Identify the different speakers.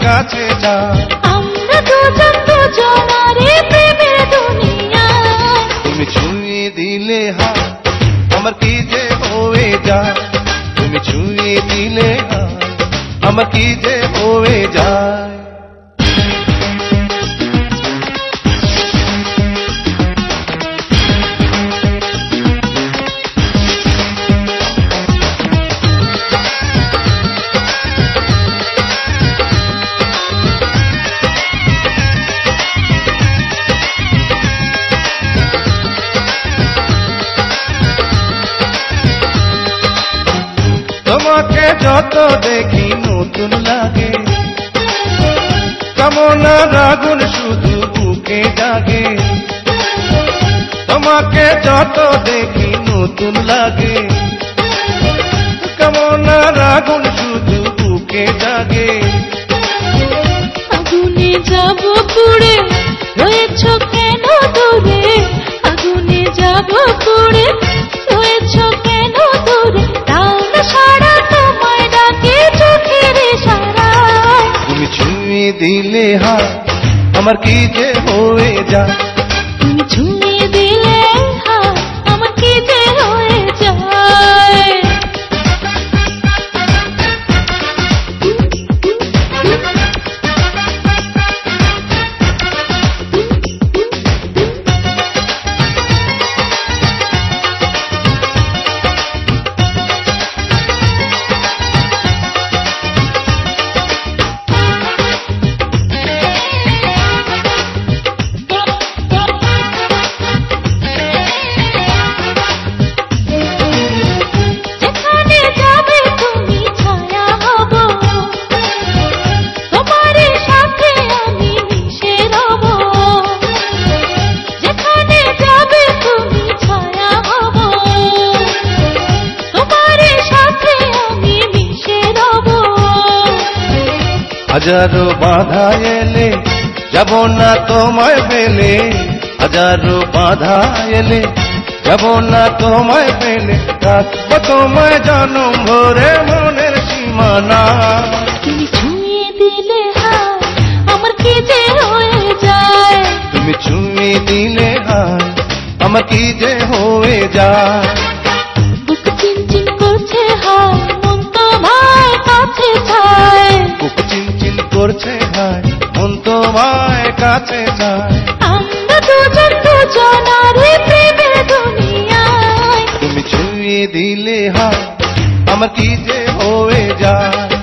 Speaker 1: কাছে যায়।
Speaker 2: আমরা দুজন দুজনারে প্রেমের দুনিয়ায়।
Speaker 1: তুমি ছুঁয়ে দিলে হাত আমার কি যে হয়ে যায়, তুমি ছুঁয়ে দিলে হাত আমার কি যে হয়ে যায়। তোমাকে যত দেখি নতুন লাগে, কামনার আগুন শুধু বুকে জাগে। তোমাকে যত দেখি নতুন লাগে, কামনার আগুন শুধু বুকে জাগে।
Speaker 2: আগুনে যাব পুড়ে রয়েছ কেন দূরে, আগুনে যাব পুড়ে রয়েছ কেন দূরে, তাও না সারা তোমায় ডাকে চোখের ইশারায়।
Speaker 1: তুমি ছুঁয়ে দিলে হাত আমার কি যে হয়ে যায়,
Speaker 2: তুমি ছুঁয়ে দিলে হাত আমার কি যে হয়ে যায়।
Speaker 1: হাজারো বাধা এলে যাব না তোমায় পেলে, হাজারো বাধা এলে যাব না তোমায় পেলে, রাখবো তোমায় জনম ভরে মনের সীমানা।
Speaker 2: তুমি ছুঁয়ে দিলে হাত আমার কি যে হয়ে যায়,
Speaker 1: তুমি ছুঁয়ে দিলে হাত আমার কি যে হয়ে যায়।
Speaker 2: বুক চিনচিন করছে হায় মন তোমায় কাছে চায়,
Speaker 1: বুক চিনচিন করছে হায় মন তোমায় কাছে যায়।
Speaker 2: আমরা দুজন দুজনারে প্রেমের দুনিয়ায়।
Speaker 1: তুমি ছুঁয়ে দিলে হাত আমার কি যে হয়ে যায়।